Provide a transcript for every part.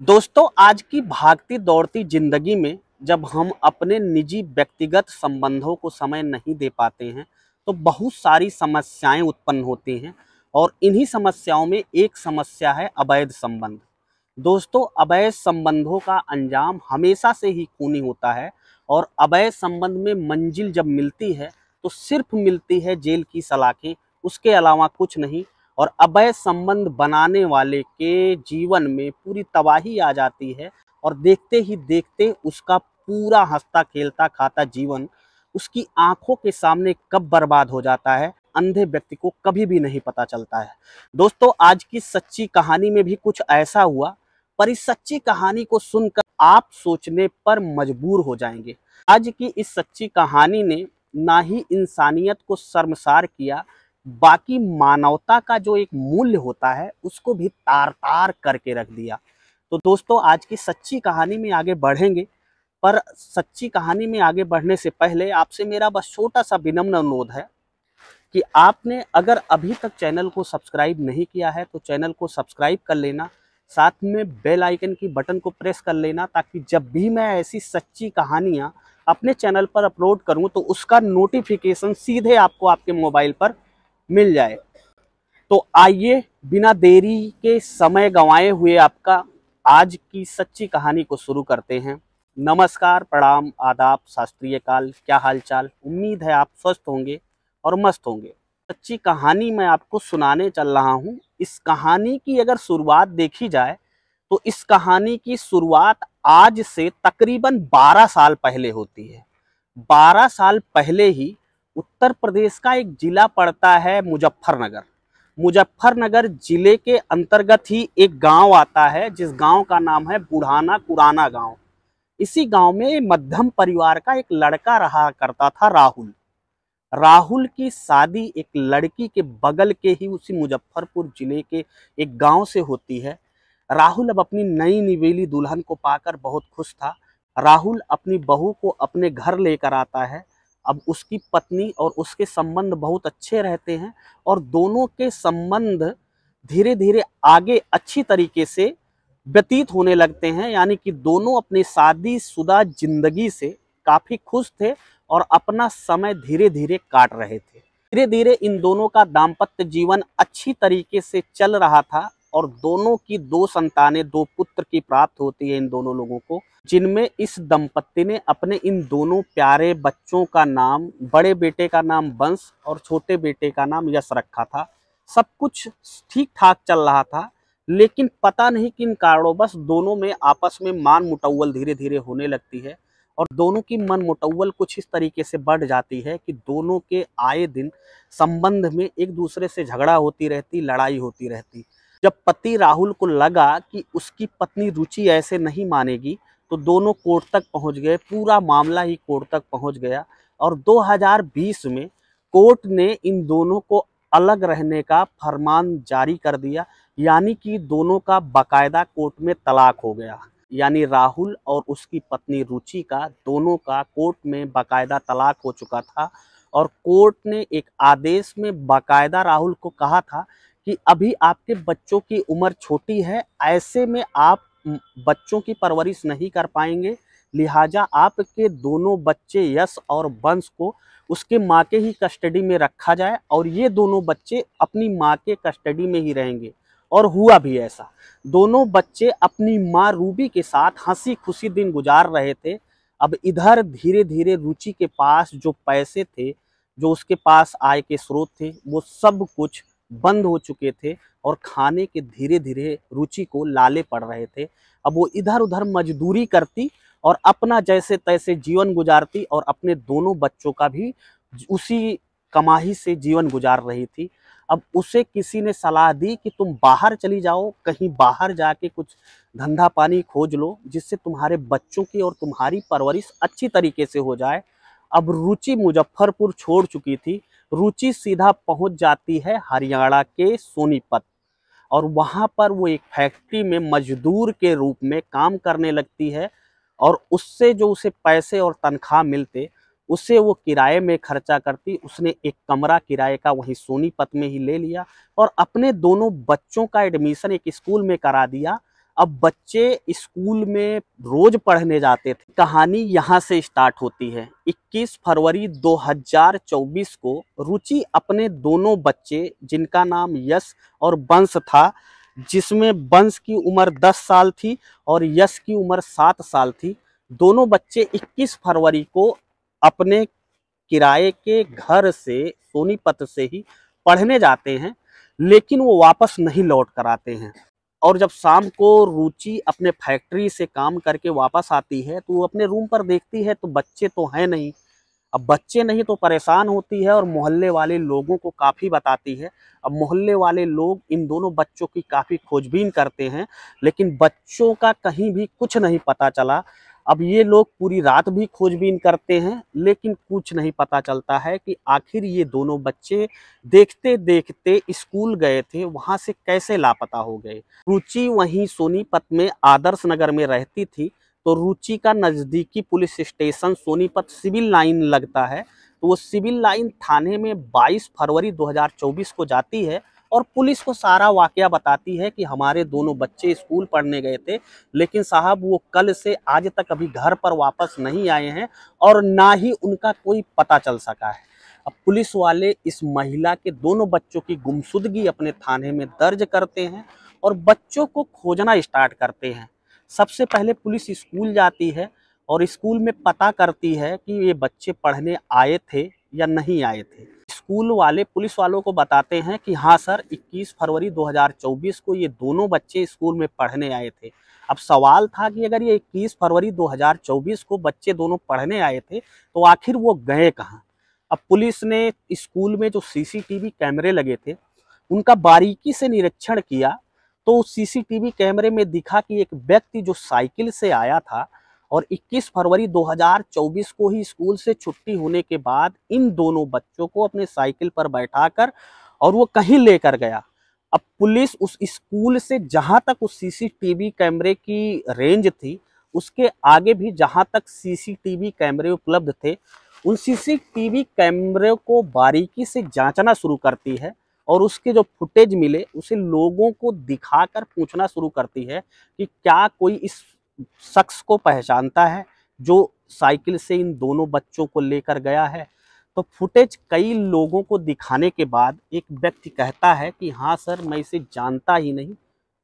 दोस्तों, आज की भागती दौड़ती जिंदगी में जब हम अपने निजी व्यक्तिगत संबंधों को समय नहीं दे पाते हैं तो बहुत सारी समस्याएं उत्पन्न होती हैं। और इन्हीं समस्याओं में एक समस्या है अवैध संबंध। दोस्तों, अवैध संबंधों का अंजाम हमेशा से ही खूनी होता है। और अवैध संबंध में मंजिल जब मिलती है तो सिर्फ मिलती है जेल की सलाखें, उसके अलावा कुछ नहीं। और अवैध संबंध बनाने वाले के जीवन में पूरी तबाही आ जाती है। और देखते ही देखते उसका पूरा हंसता खेलता खाता जीवन उसकी आंखों के सामने कब बर्बाद हो जाता है, अंधे व्यक्ति को कभी भी नहीं पता चलता है। दोस्तों, आज की सच्ची कहानी में भी कुछ ऐसा हुआ, पर इस सच्ची कहानी को सुनकर आप सोचने पर मजबूर हो जाएंगे। आज की इस सच्ची कहानी ने ना ही इंसानियत को शर्मसार किया, बाकी मानवता का जो एक मूल्य होता है उसको भी तार तार करके रख दिया। तो दोस्तों, आज की सच्ची कहानी में आगे बढ़ेंगे, पर सच्ची कहानी में आगे बढ़ने से पहले आपसे मेरा बस छोटा सा विनम्र अनुरोध है कि आपने अगर अभी तक चैनल को सब्सक्राइब नहीं किया है तो चैनल को सब्सक्राइब कर लेना, साथ में बेल आइकन की बटन को प्रेस कर लेना, ताकि जब भी मैं ऐसी सच्ची कहानियाँ अपने चैनल पर अपलोड करूँ तो उसका नोटिफिकेशन सीधे आपको आपके मोबाइल पर मिल जाए। तो आइए बिना देरी के समय गंवाए हुए आपका आज की सच्ची कहानी को शुरू करते हैं। नमस्कार, प्रणाम, आदाब, शास्त्रीय काल, क्या हाल चाल। उम्मीद है आप स्वस्थ होंगे और मस्त होंगे। सच्ची कहानी मैं आपको सुनाने चल रहा हूँ। इस कहानी की अगर शुरुआत देखी जाए तो इस कहानी की शुरुआत आज से तकरीबन 12 साल पहले होती है। 12 साल पहले ही उत्तर प्रदेश का एक जिला पड़ता है मुजफ्फरनगर। मुजफ्फरनगर जिले के अंतर्गत ही एक गांव आता है जिस गांव का नाम है बुढ़ाना कुराना गांव। इसी गांव में मध्यम परिवार का एक लड़का रहा करता था, राहुल। राहुल की शादी एक लड़की के बगल के ही उसी मुजफ्फरपुर जिले के एक गांव से होती है। राहुल अब अपनी नई निवेली दुल्हन को पाकर बहुत खुश था। राहुल अपनी बहू को अपने घर लेकर आता है। अब उसकी पत्नी और उसके संबंध बहुत अच्छे रहते हैं और दोनों के संबंध धीरे धीरे आगे अच्छी तरीके से व्यतीत होने लगते हैं। यानी कि दोनों अपनी शादीशुदा जिंदगी से काफी खुश थे और अपना समय धीरे धीरे काट रहे थे। धीरे धीरे इन दोनों का दाम्पत्य जीवन अच्छी तरीके से चल रहा था और दोनों की दो संतानें, दो पुत्र की प्राप्त होती है इन दोनों लोगों को, जिनमें इस दंपत्ति ने अपने इन दोनों प्यारे बच्चों का नाम, बड़े बेटे का नाम वंश और छोटे बेटे का नाम यश रखा था। सब कुछ ठीक ठाक चल रहा था, लेकिन पता नहीं किन कारणोंवश दोनों में आपस में मान मुटव्वल धीरे धीरे होने लगती है। और दोनों की मन मुटव्वल कुछ इस तरीके से बढ़ जाती है कि दोनों के आए दिन संबंध में एक दूसरे से झगड़ा होती रहती, लड़ाई होती रहती। जब पति राहुल को लगा कि उसकी पत्नी रुचि ऐसे नहीं मानेगी तो दोनों कोर्ट तक पहुंच गए। पूरा मामला ही कोर्ट तक पहुंच गया और 2020 में कोर्ट ने इन दोनों को अलग रहने का फरमान जारी कर दिया। यानी कि दोनों का बाकायदा कोर्ट में तलाक हो गया। यानी राहुल और उसकी पत्नी रुचि का दोनों का कोर्ट में बाकायदा तलाक हो चुका था। और कोर्ट ने एक आदेश में बाकायदा राहुल को कहा था कि अभी आपके बच्चों की उम्र छोटी है, ऐसे में आप बच्चों की परवरिश नहीं कर पाएंगे, लिहाजा आपके दोनों बच्चे यश और वंश को उसके माँ के ही कस्टडी में रखा जाए और ये दोनों बच्चे अपनी माँ के कस्टडी में ही रहेंगे। और हुआ भी ऐसा। दोनों बच्चे अपनी माँ रूबी के साथ हंसी खुशी दिन गुजार रहे थे। अब इधर धीरे धीरे रुचि के पास जो पैसे थे, जो उसके पास आय के स्रोत थे, वो सब कुछ बंद हो चुके थे और खाने के धीरे धीरे रुचि को लाले पड़ रहे थे। अब वो इधर उधर मजदूरी करती और अपना जैसे तैसे जीवन गुजारती और अपने दोनों बच्चों का भी उसी कमाई से जीवन गुजार रही थी। अब उसे किसी ने सलाह दी कि तुम बाहर चली जाओ, कहीं बाहर जाके कुछ धंधा पानी खोज लो जिससे तुम्हारे बच्चों की और तुम्हारी परवरिश अच्छी तरीके से हो जाए। अब रुचि मुजफ्फरपुर छोड़ चुकी थी। रुचि सीधा पहुंच जाती है हरियाणा के सोनीपत और वहां पर वो एक फैक्ट्री में मजदूर के रूप में काम करने लगती है। और उससे जो उसे पैसे और तनख्वाह मिलते उसे वो किराए में खर्चा करती। उसने एक कमरा किराए का वहीं सोनीपत में ही ले लिया और अपने दोनों बच्चों का एडमिशन एक स्कूल में करा दिया। अब बच्चे स्कूल में रोज पढ़ने जाते थे। कहानी यहाँ से स्टार्ट होती है। 21 फरवरी 2024 को रुचि अपने दोनों बच्चे, जिनका नाम यश और वंश था, जिसमें वंश की उम्र 10 साल थी और यश की उम्र 7 साल थी, दोनों बच्चे 21 फरवरी को अपने किराए के घर से सोनीपत से ही पढ़ने जाते हैं, लेकिन वो वापस नहीं लौट कर आते हैं। और जब शाम को रुचि अपने फैक्ट्री से काम करके वापस आती है तो वो अपने रूम पर देखती है तो बच्चे तो हैं नहीं। अब बच्चे नहीं तो परेशान होती है और मोहल्ले वाले लोगों को काफ़ी बताती है। अब मोहल्ले वाले लोग इन दोनों बच्चों की काफ़ी खोजबीन करते हैं, लेकिन बच्चों का कहीं भी कुछ नहीं पता चला। अब ये लोग पूरी रात भी खोजबीन करते हैं, लेकिन कुछ नहीं पता चलता है कि आखिर ये दोनों बच्चे देखते देखते स्कूल गए थे, वहाँ से कैसे लापता हो गए। रुचि वहीं सोनीपत में आदर्श नगर में रहती थी, तो रुचि का नज़दीकी police station Sonipat civil line लगता है। तो वो सिविल लाइन थाने में 22 फरवरी 2024 को जाती है और पुलिस को सारा वाकया बताती है कि हमारे दोनों बच्चे स्कूल पढ़ने गए थे, लेकिन साहब वो कल से आज तक अभी घर पर वापस नहीं आए हैं और ना ही उनका कोई पता चल सका है। अब पुलिस वाले इस महिला के दोनों बच्चों की गुमशुदगी अपने थाने में दर्ज करते हैं और बच्चों को खोजना स्टार्ट करते हैं। सबसे पहले पुलिस स्कूल जाती है और स्कूल में पता करती है कि ये बच्चे पढ़ने आए थे या नहीं आए थे। स्कूल वाले पुलिस वालों को बताते हैं कि हाँ सर, 21 फरवरी 2024 को ये दोनों बच्चे स्कूल में पढ़ने आए थे। अब सवाल था कि अगर ये 21 फरवरी 2024 को बच्चे दोनों पढ़ने आए थे तो आखिर वो गए कहाँ। अब पुलिस ने स्कूल में जो सीसीटीवी कैमरे लगे थे उनका बारीकी से निरीक्षण किया, तो सीसीटीवी कैमरे में दिखा कि एक व्यक्ति जो साइकिल से आया था और 21 फरवरी 2024 को ही स्कूल से छुट्टी होने के बाद इन दोनों बच्चों को अपने साइकिल पर बैठाकर और वो कहीं लेकर गया। अब पुलिस उस स्कूल से जहां तक उस सीसीटीवी कैमरे की रेंज थी, उसके आगे भी जहां तक सीसीटीवी कैमरे उपलब्ध थे, उन सीसीटीवी कैमरे को बारीकी से जांचना शुरू करती है और उसके जो फुटेज मिले उसे लोगों को दिखाकर पूछना शुरू करती है कि क्या कोई इस शख्स को पहचानता है जो साइकिल से इन दोनों बच्चों को लेकर गया है। तो फुटेज कई लोगों को दिखाने के बाद एक व्यक्ति कहता है कि हाँ सर, मैं इसे जानता ही नहीं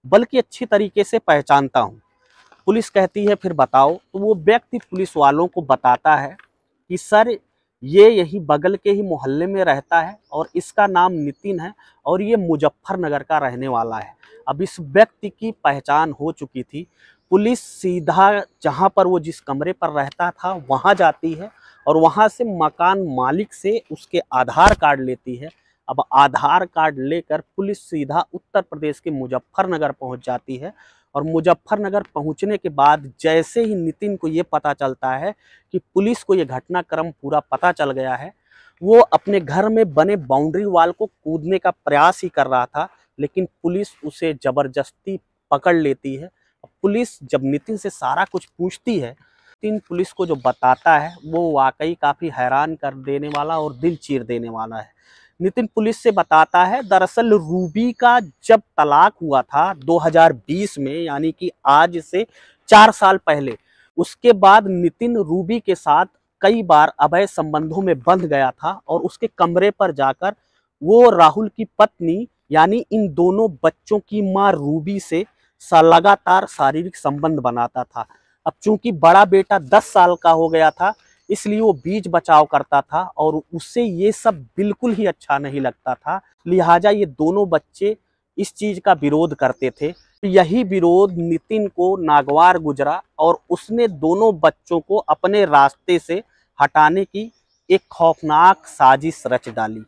बल्कि अच्छी तरीके से पहचानता हूँ। पुलिस कहती है फिर बताओ। तो वो व्यक्ति पुलिस वालों को बताता है कि सर, ये यही बगल के ही मोहल्ले में रहता है और इसका नाम नितिन है और ये मुजफ्फरनगर का रहने वाला है। अब इस व्यक्ति की पहचान हो चुकी थी। पुलिस सीधा जहां पर वो जिस कमरे पर रहता था वहां जाती है और वहां से मकान मालिक से उसके आधार कार्ड लेती है। अब आधार कार्ड लेकर पुलिस सीधा उत्तर प्रदेश के मुजफ्फरनगर पहुंच जाती है और मुजफ्फरनगर पहुंचने के बाद जैसे ही नितिन को ये पता चलता है कि पुलिस को ये घटनाक्रम पूरा पता चल गया है, वो अपने घर में बने बाउंड्री वॉल को कूदने का प्रयास ही कर रहा था, लेकिन पुलिस उसे जबरदस्ती पकड़ लेती है। पुलिस जब नितिन से सारा कुछ पूछती है, नितिन पुलिस को जो बताता है वो वाकई काफ़ी हैरान कर देने वाला और दिल चीर देने वाला है। नितिन पुलिस से बताता है दरअसल रूबी का जब तलाक हुआ था 2020 में, यानी कि आज से 4 साल पहले, उसके बाद नितिन रूबी के साथ कई बार अवैध संबंधों में बंध गया था और उसके कमरे पर जाकर वो राहुल की पत्नी यानी इन दोनों बच्चों की मां रूबी से लगातार शारीरिक संबंध बनाता था। अब चूंकि बड़ा बेटा 10 साल का हो गया था, इसलिए वो बीच बचाव करता था और उससे ये सब बिल्कुल ही अच्छा नहीं लगता था। लिहाजा ये दोनों बच्चे इस चीज का विरोध करते थे। यही विरोध नितिन को नागवार गुजरा और उसने दोनों बच्चों को अपने रास्ते से हटाने की एक खौफनाक साजिश रच डाली।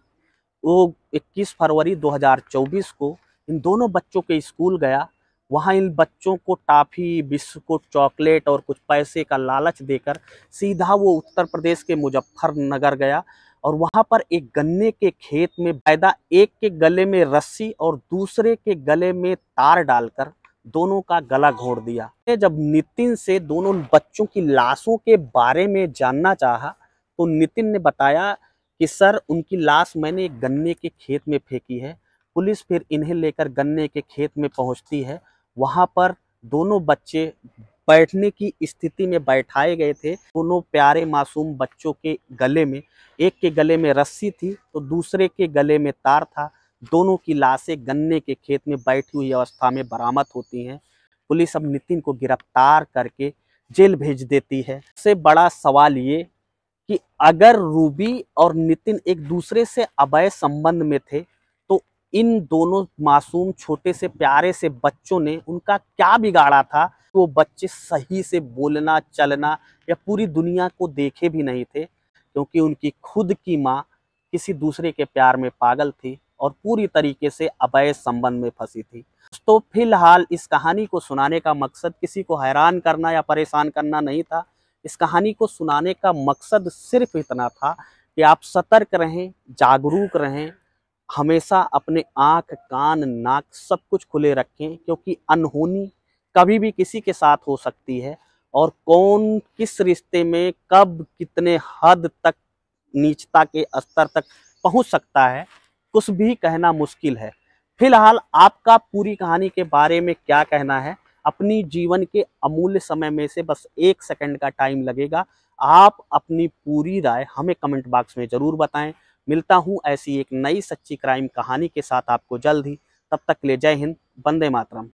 वो 21 फरवरी 2024 को इन दोनों बच्चों के स्कूल गया। वहाँ इन बच्चों को टॉफ़ी, बिस्कुट, चॉकलेट और कुछ पैसे का लालच देकर सीधा वो उत्तर प्रदेश के मुजफ्फरनगर गया और वहाँ पर एक गन्ने के खेत में बाकायदा एक के गले में रस्सी और दूसरे के गले में तार डालकर दोनों का गला घोंट दिया। जब नितिन से दोनों बच्चों की लाशों के बारे में जानना चाहा तो नितिन ने बताया कि सर, उनकी लाश मैंने एक गन्ने के खेत में फेंकी है। पुलिस फिर इन्हें लेकर गन्ने के खेत में पहुंचती है। वहां पर दोनों बच्चे बैठने की स्थिति में बैठाए गए थे। दोनों प्यारे मासूम बच्चों के गले में, एक के गले में रस्सी थी तो दूसरे के गले में तार था। दोनों की लाशें गन्ने के खेत में बैठी हुई अवस्था में बरामद होती हैं। पुलिस अब नितिन को गिरफ्तार करके जेल भेज देती है। सबसे बड़ा सवाल ये कि अगर रूबी और नितिन एक दूसरे से अवैध संबंध में थे तो इन दोनों मासूम छोटे से प्यारे से बच्चों ने उनका क्या बिगाड़ा था? वो बच्चे सही से बोलना चलना या पूरी दुनिया को देखे भी नहीं थे, क्योंकि उनकी खुद की माँ किसी दूसरे के प्यार में पागल थी और पूरी तरीके से अवैध संबंध में फंसी थी। तो फिलहाल इस कहानी को सुनाने का मकसद किसी को हैरान करना या परेशान करना नहीं था। इस कहानी को सुनाने का मकसद सिर्फ इतना था कि आप सतर्क रहें, जागरूक रहें, हमेशा अपने आँख, कान, नाक सब कुछ खुले रखें, क्योंकि अनहोनी कभी भी किसी के साथ हो सकती है और कौन किस रिश्ते में कब कितने हद तक नीचता के स्तर तक पहुंच सकता है, कुछ भी कहना मुश्किल है। फिलहाल आपका पूरी कहानी के बारे में क्या कहना है? अपनी जीवन के अमूल्य समय में से बस 1 सेकंड का टाइम लगेगा। आप अपनी पूरी राय हमें कमेंट बॉक्स में ज़रूर बताएं। मिलता हूं ऐसी एक नई सच्ची क्राइम कहानी के साथ आपको जल्द ही। तब तक के लिए जय हिंद, वंदे मातरम।